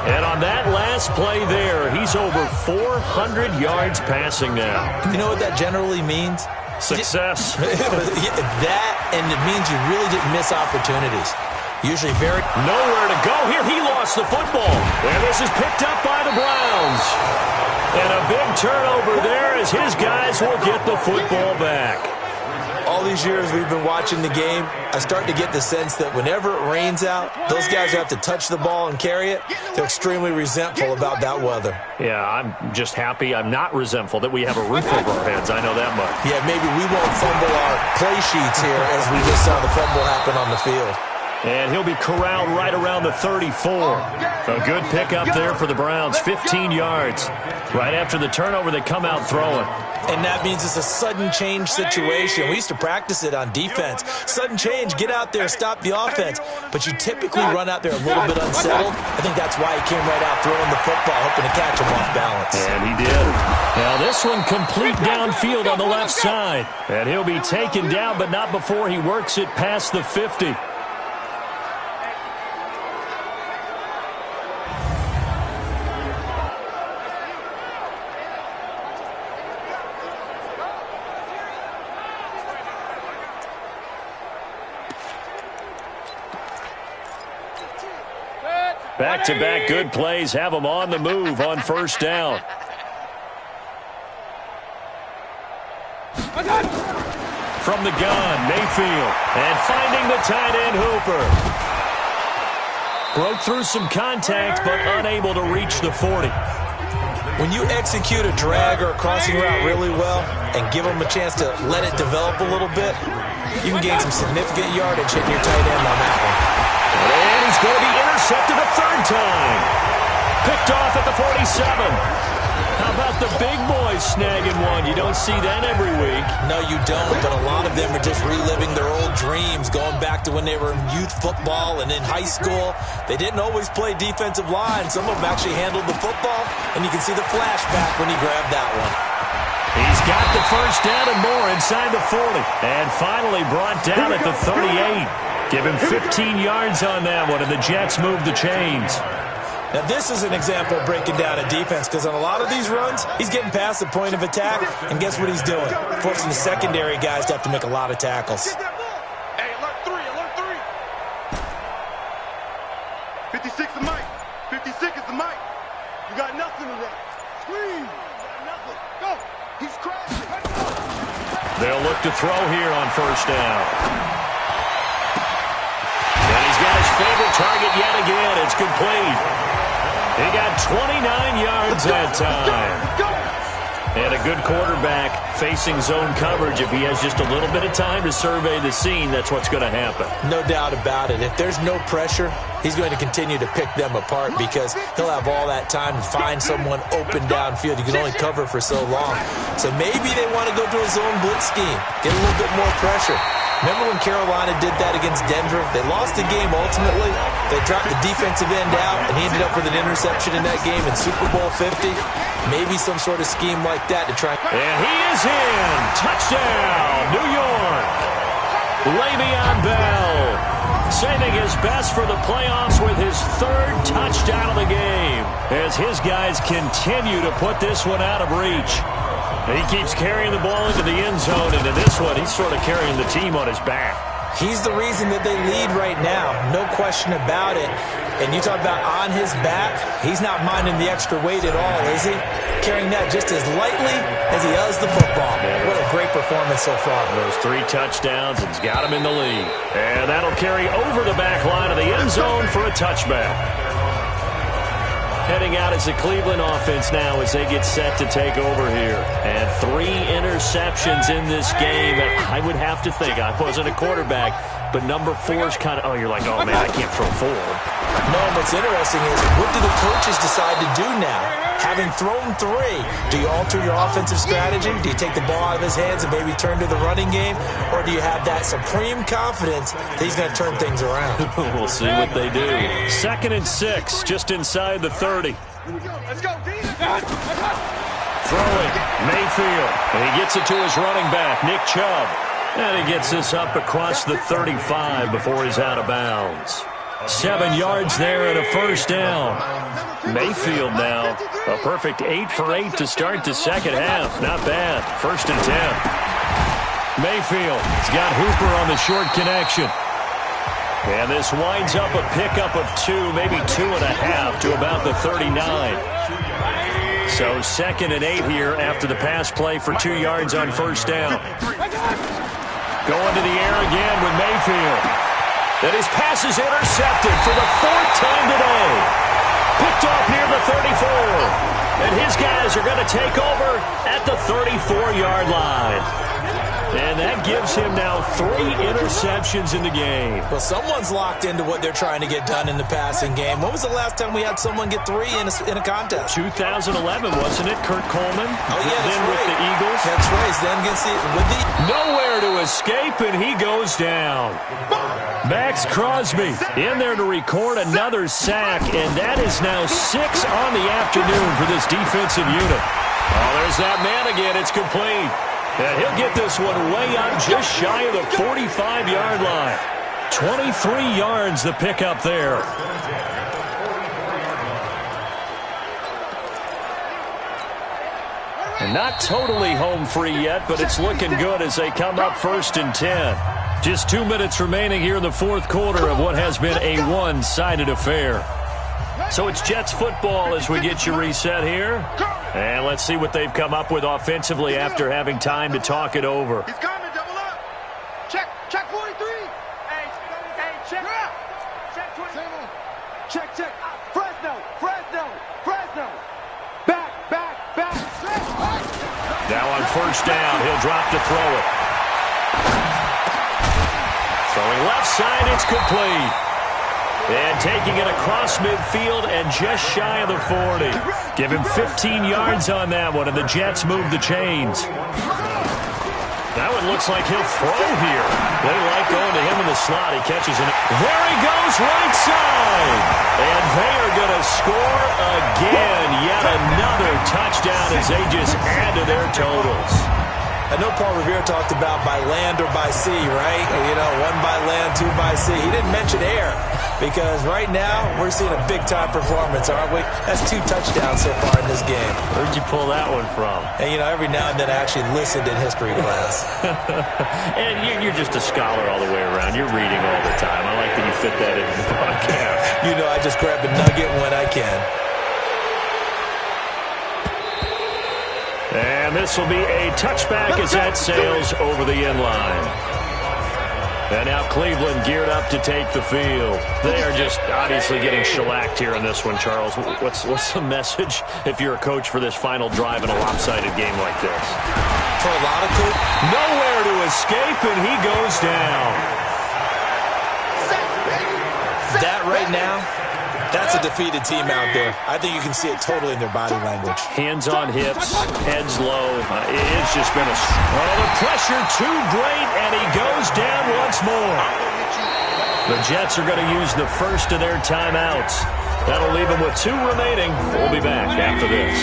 And on that last play there, he's over 400 yards passing now. You know what that generally means? Success. That, and it means you really didn't miss opportunities. Usually very... Nowhere to go here. He lost the football. And this is picked up by the Browns. And a big turnover there as his guys will get the football back. All these years we've been watching the game, I start to get the sense that whenever it rains out, those guys who have to touch the ball and carry it, they're extremely resentful about that weather. Yeah, I'm just happy I'm not resentful that we have a roof over our heads. I know that much. Yeah, maybe we won't fumble our play sheets here as we just saw the fumble happen on the field. And he'll be corralled right around the 34. A good pickup there for the Browns, 15 yards. Right after the turnover, they come out throwing. And that means it's a sudden change situation. We used to practice it on defense. Sudden change, get out there, stop the offense. But you typically run out there a little bit unsettled. I think that's why he came right out throwing the football, hoping to catch him off balance. And he did. Now this one complete downfield on the left side. And he'll be taken down, but not before he works it past the 50. Back-to-back good plays have them on the move on first down. From the gun, Mayfield. And finding the tight end, Hooper. Broke through some contact, but unable to reach the 40. When you execute a drag or a crossing route really well and give them a chance to let it develop a little bit, you can gain some significant yardage hitting your tight end on that one. And he's going to be intercepted a third time. Picked off at the 47. How about the big boys snagging one? You don't see that every week. No, you don't, but a lot of them are just reliving their old dreams, going back to when they were in youth football and in high school. They didn't always play defensive line. Some of them actually handled the football, and you can see the flashback when he grabbed that one. He's got the first down and more inside the 40. And finally brought down at the 38. Give him 15 yards on that one, and the Jets move the chains. Now, this is an example of breaking down a defense, because on a lot of these runs, he's getting past the point of attack, and guess what he's doing? Forcing the secondary guys to have to make a lot of tackles. Hey, alert three. 56 is Mike. 56 is the Mike. You got nothing to run. Scream. Nothing. Go. He's crashing. They'll look to throw here on first down. And he's got his favorite target yet again. It's complete. He got 29 yards that time. And a good quarterback facing zone coverage. If he has just a little bit of time to survey the scene, that's what's going to happen. No doubt about it. If there's no pressure, he's going to continue to pick them apart because he'll have all that time to find someone open downfield. You can only cover for so long. So maybe they want to go to a zone blitz scheme, get a little bit more pressure. Remember when Carolina did that against Denver? They lost the game ultimately. They dropped the defensive end out, and he ended up with an interception in that game in Super Bowl 50. Maybe some sort of scheme like that to try. And he is in. Touchdown, New York. Le'Veon Bell saving his best for the playoffs with his third touchdown of the game as his guys continue to put this one out of reach. He keeps carrying the ball into the end zone, and in this one, he's sort of carrying the team on his back. He's the reason that they lead right now, no question about it. And you talk about on his back, he's not minding the extra weight at all, is he? Carrying that just as lightly as he does the football. What a great performance so far. Those 3 touchdowns, and he's got him in the lead. And that'll carry over the back line of the end zone for a touchback. Heading out as the Cleveland offense now as they get set to take over here. And 3 interceptions in this game. And I would have to think, I wasn't a quarterback, but number 4 is kind of, oh, you're like, oh, man, I can't throw 4. No, what's interesting is, what do the coaches decide to do now? Having thrown 3, do you alter your offensive strategy? Do you take the ball out of his hands and maybe turn to the running game? Or do you have that supreme confidence that he's going to turn things around? We'll see what they do. 2nd and 6, just inside the 30. Let's go, D. Throwing, Mayfield. And he gets it to his running back, Nick Chubb. And he gets this up across the 35 before he's out of bounds. 7 yards there and a first down. Mayfield now, a perfect 8 for 8 to start the second half. Not bad. 1st and 10. Mayfield has got Hooper on the short connection. And this winds up a pickup of 2, maybe 2.5 to about the 39. So 2nd and 8 here after the pass play for 2 yards on first down. Going to the air again with Mayfield. And his pass is intercepted for the 4th time today. Picked off near the 34. And his guys are going to take over at the 34-yard line. And that gives him now 3 interceptions in the game. Well, someone's locked into what they're trying to get done in the passing game. When was the last time we had someone get 3 in a contest? 2011, wasn't it, Kurt Coleman? Oh, yeah, that's then right. With the Eagles. That's right. Then against with the... Nowhere to escape, and he goes down. Max Crosby in there to record another sack, and that is now 6 on the afternoon for this defensive unit. Oh, there's that man again. It's complete. And he'll get this one way out just shy of the 45-yard line. 23 yards the pickup there. And not totally home free yet, but it's looking good as they come up 1st and 10. Just 2 minutes remaining here in the 4th quarter of what has been a one-sided affair. So it's Jets football as we get you reset here. And let's see what they've come up with offensively after having time to talk it over. He's coming, double up. Check 43. Hey, check. Check 20. Check. Fresno. Back. Now on first down, he'll drop to throw it. Throwing left side, it's complete. And taking it across midfield and just shy of the 40. Give him 15 yards on that one, and the Jets move the chains. That one looks like he'll throw here. They like going to him in the slot. He catches it. There he goes, right side. And they are going to score again. Yet another touchdown as they just add to their totals. I know Paul Revere talked about by land or by sea, right? You know, 1 by land, 2 by sea. He didn't mention air because right now we're seeing a big-time performance, aren't we? That's 2 touchdowns so far in this game. Where'd you pull that one from? And, you know, every now and then I actually listened in history class. And you're just a scholar all the way around. You're reading all the time. I like that you fit that into the podcast. You know, I just grab a nugget when I can. And this will be a touchback as that sails over the end line. And now Cleveland geared up to take the field. They are just obviously getting shellacked here in this one, Charles. What's the message if you're a coach for this final drive in a lopsided game like this? For a lot of coach, nowhere to escape, and he goes down. That right now, that's a defeated team out there. I think you can see it totally in their body language. Hands on hips, heads low. It's just been the pressure too great, and he goes down once more. The Jets are going to use the first of their timeouts. That'll leave them with 2 remaining. We'll be back after this.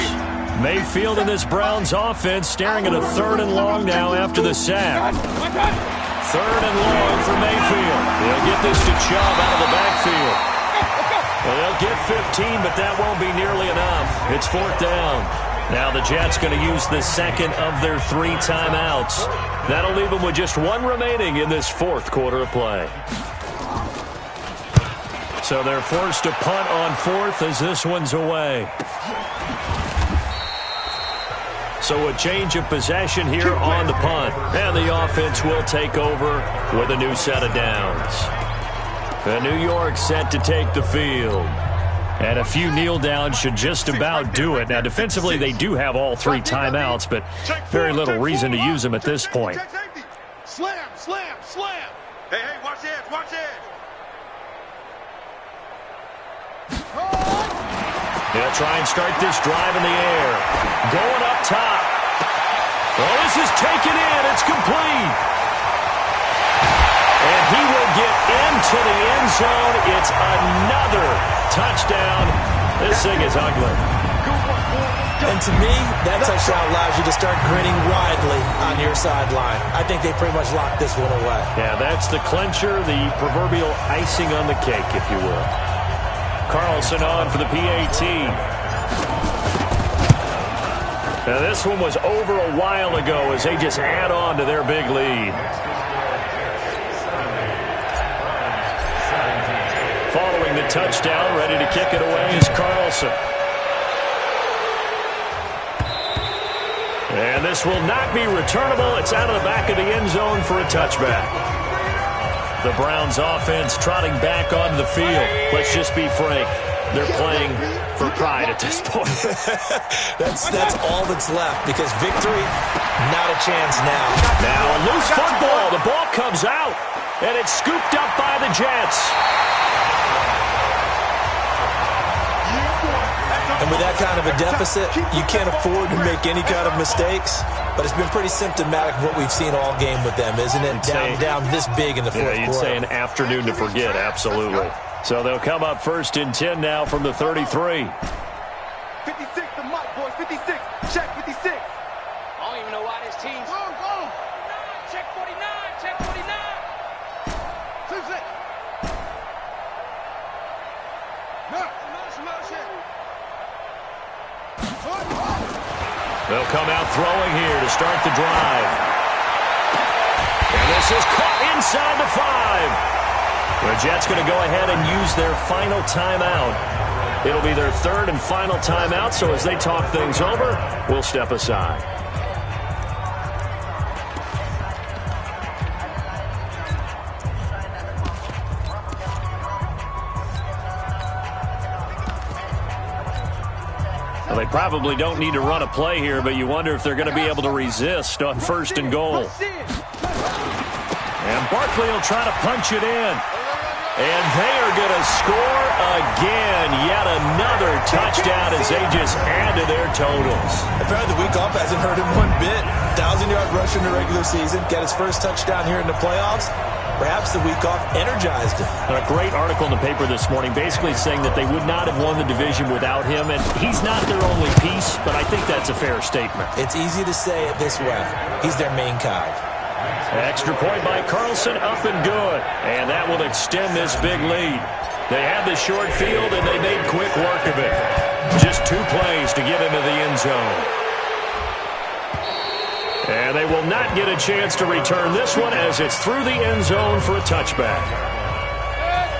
Mayfield in this Browns offense staring at a 3rd and long now after the sack. 3rd and long for Mayfield. He'll get this to Chubb out of the backfield. Well, they'll get 15, but that won't be nearly enough. It's 4th down. Now the Jets going to use the 2nd of their 3 timeouts. That'll leave them with just 1 remaining in this 4th quarter of play. So they're forced to punt on 4th as this one's away. So a change of possession here on the punt. And the offense will take over with a new set of downs. The New York set to take the field. And a few kneel downs should just about do it. Now, defensively, they do have all 3 timeouts, but very little reason to use them at this point. Slam. Hey, watch the edge. He'll try and start this drive in the air. Going up top. Oh, this is taken in. It's complete. And he will get into the end zone. It's another touchdown. This thing is ugly. And to me, that touchdown allows you to start grinning widely on your sideline. I think they pretty much locked this one away. Yeah, that's the clincher, the proverbial icing on the cake, if you will. Carlson on for the PAT. Now, this one was over a while ago as they just add on to their big lead. touchdown. Ready to kick it away is Carlson. And this will not be returnable. It's out of the back of the end zone for a touchback. The Browns offense trotting back onto the field. Let's just be frank. They're playing for pride at this point. That's all that's left because victory, not a chance now. Now a loose football. The ball comes out, and it's scooped up by the Jets. And with that kind of a deficit, you can't afford to make any kind of mistakes. But it's been pretty symptomatic of what we've seen all game with them, isn't it? Down this big in the fourth quarter. You'd say an afternoon to forget, absolutely. So they'll come up 1st and 10 now from the 33. 56 the mic, boys. 56. Check 56. I don't even know why this team's... Go. Check 49. Check 49. 6. They'll come out throwing here to start the drive. And this is caught inside the 5. The Jets going to go ahead and use their final timeout. It'll be their 3rd and final timeout, so as they talk things over, we'll step aside. Well, they probably don't need to run a play here, but you wonder if they're going to be able to resist on 1st and goal. And Barkley will try to punch it in. And they are going to score again. Yet another touchdown as they just add to their totals. Apparently the week off hasn't hurt him one bit. 1,000-yard rush in the regular season. Got his first touchdown here in the playoffs. Perhaps the week off energized him. A great article in the paper this morning basically saying that they would not have won the division without him. And he's not their only piece, but I think that's a fair statement. It's easy to say it this way. He's their main cog. Extra point by Carlson, up and good. And that will extend this big lead. They had the short field, and they made quick work of it. Just 2 plays to get into the end zone. And they will not get a chance to return this one as it's through the end zone for a touchback.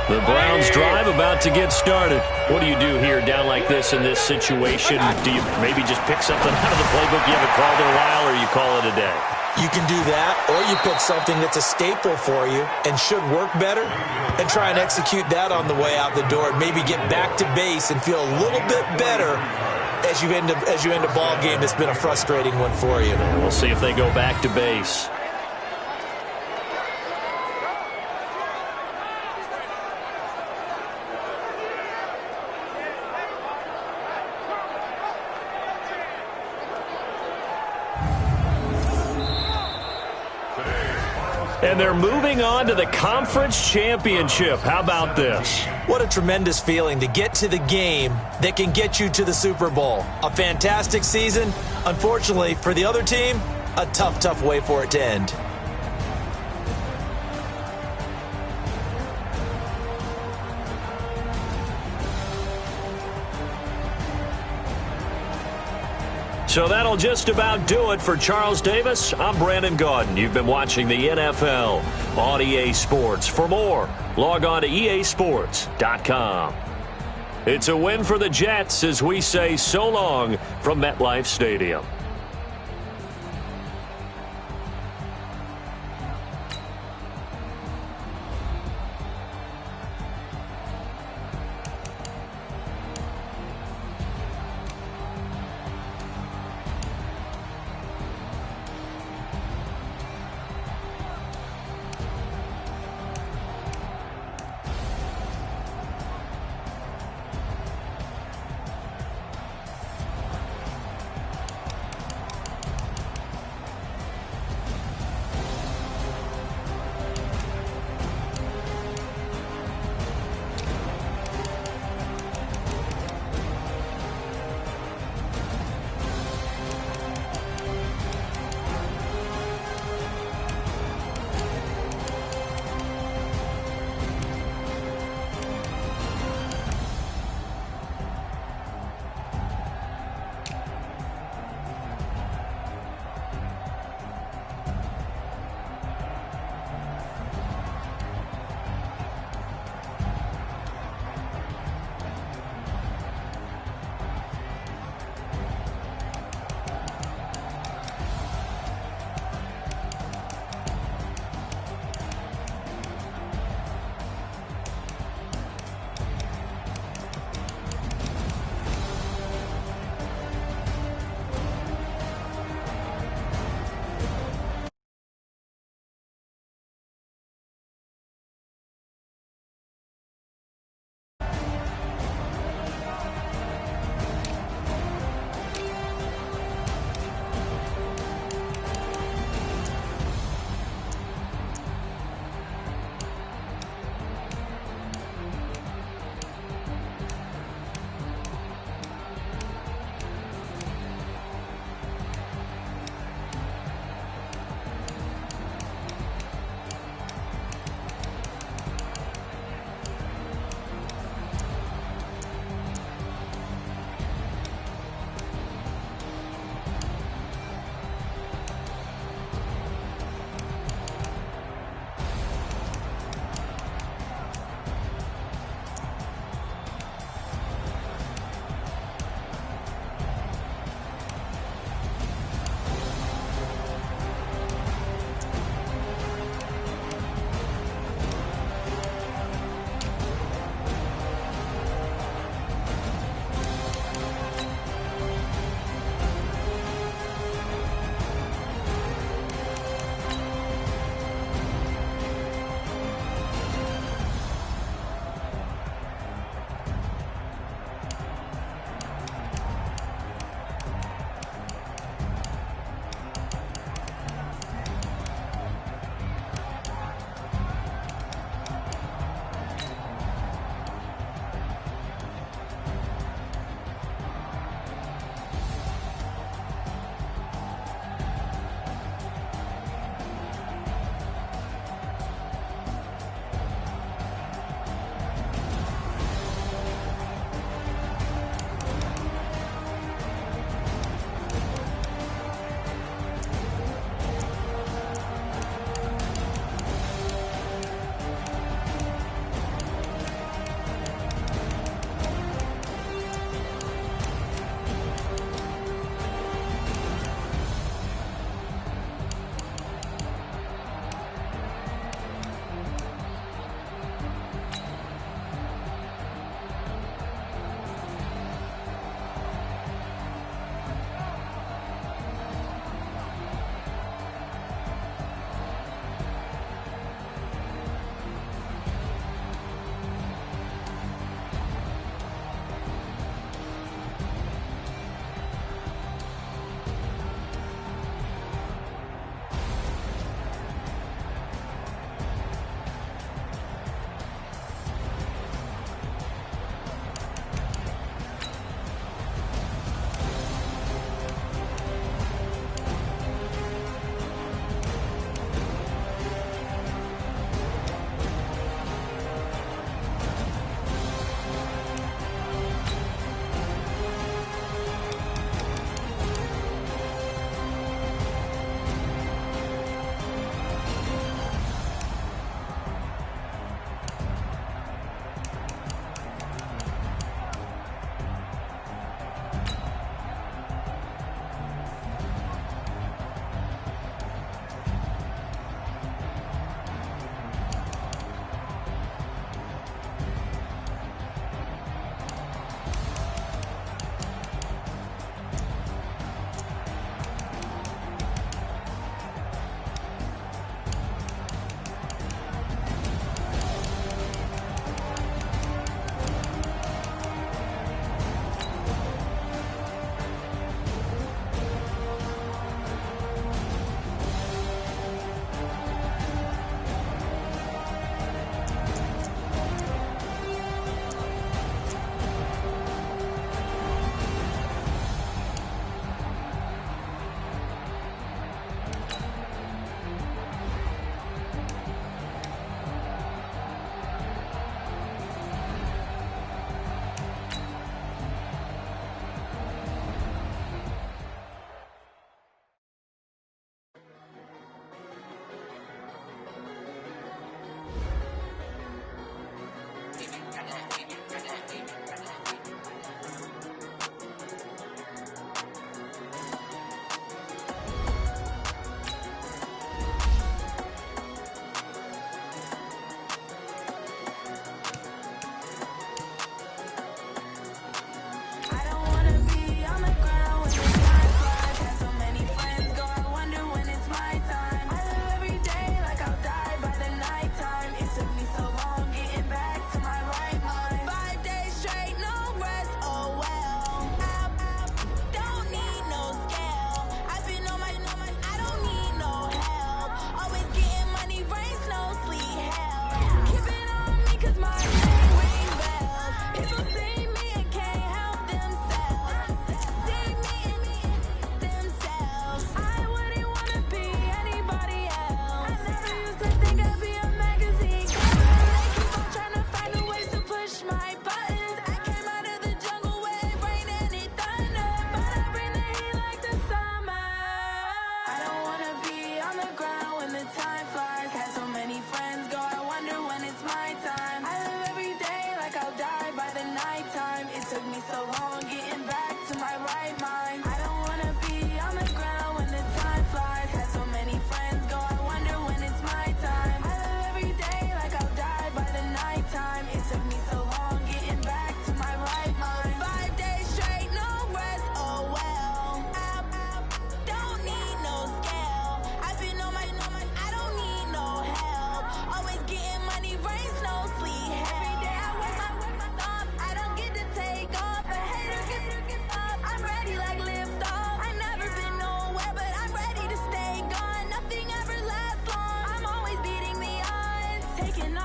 The Browns drive about to get started. What do you do here down like this in this situation? Do you maybe just pick something out of the playbook you haven't called in a while, or you call it a day? You can do that, or you pick something that's a staple for you and should work better and try and execute that on the way out the door and maybe get back to base and feel a little bit better as you end a ball game that's been a frustrating one for you. We'll see if they go back to base. And they're moving on to the conference championship. How about this? What a tremendous feeling to get to the game that can get you to the Super Bowl. A fantastic season. Unfortunately, for the other team, a tough way for it to end. So that'll just about do it for Charles Davis. I'm Brandon Gaudin. You've been watching the NFL on EA Sports. For more, log on to easports.com. It's a win for the Jets as we say so long from MetLife Stadium.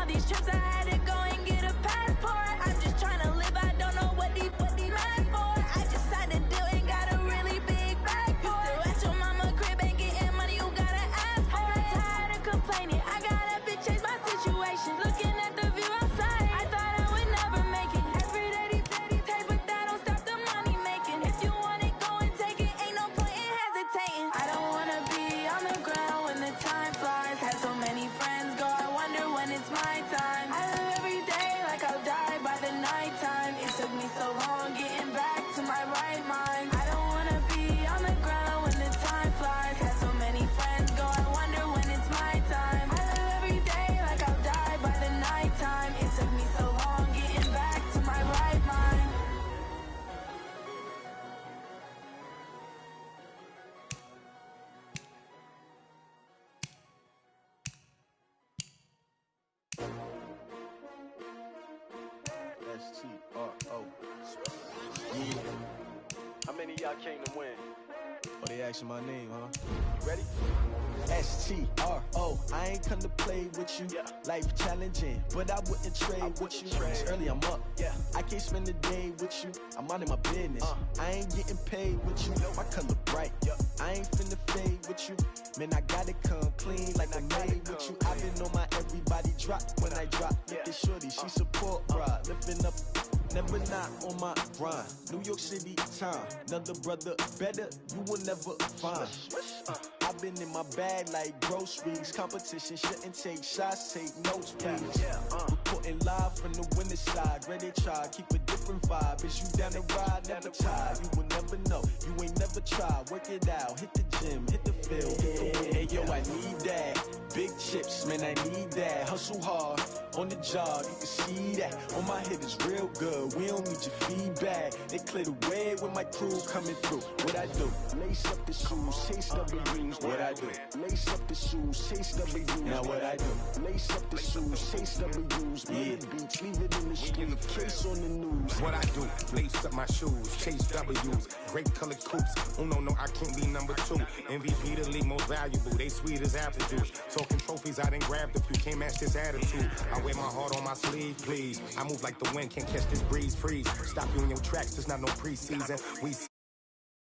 all these trips, I had to go and get a passport. I'm just trying to live, I don't know what these mad for. I just signed a deal and got a really big bag for it. Still at your mama crib, ain't getting money, you gotta ask for it. I'm tired of complaining, I got up and changed my situation. Looking at the view outside, I thought I would never make it. Every day they pay, but that don't stop the money making. If you want it, go and take it, ain't no point in hesitating. I don't wanna be on the ground when the time flies. Had so many friends go, I wonder when it's my time. I live every day like I'll die by the nighttime. It took me so long getting back to my right mind. I don't wanna be on the ground when the time flies. Had so many friends go, I wonder when it's my time. I live every day like I'll die by the nighttime. It took me so long getting back to my right mind. S-T-R-O. Yeah. How many of y'all came to win? Oh, they asking my name, huh? You ready? S-T-R-O. I ain't come to play with you. Yeah. Life challenging, but I wouldn't trade with you. It's early, I'm up. Yeah. I can't spend the day with you. I'm minding my business. I ain't getting paid with you. My color bright. Yeah. I ain't finna fade with you. Man, I gotta come clean like I made with you. I've been on my everybody drop when I drop. Look at shorty, she support ride. Lifting up, never not on my grind. New York City time. Another brother better, you will never find. I've been in my bag like groceries. Competition shouldn't take shots, take notes, please. Reporting live from the winter side. Ready to try, keep a different vibe. Is you down the ride, never tired. You will never know, you ain't never tried. Work it out, hit the gym, hit the field. Hey yo, I need that. Big chips, man, I need that. Hustle hard, on the job, you can see that. On my head is real good, we don't need your feedback. They clear the way with my crew coming through. What I do? Lace up the shoes, chase W's. What I do? Lace up the shoes, chase W's. Now what I do? Lace up the shoes, chase W's. Yeah. Beats, leave it in the street, case on the news. What I do? Lace up my shoes, chase W's. Great colored coops. Oh no, I can't be number 2. MVP the league most valuable. They sweet as apple juice. Talking trophies, I didn't grab the few. Can't match this attitude. I wear my heart on my sleeve, please. I move like the wind, can't catch this breeze, freeze. Stop you in your tracks, there's not no preseason. We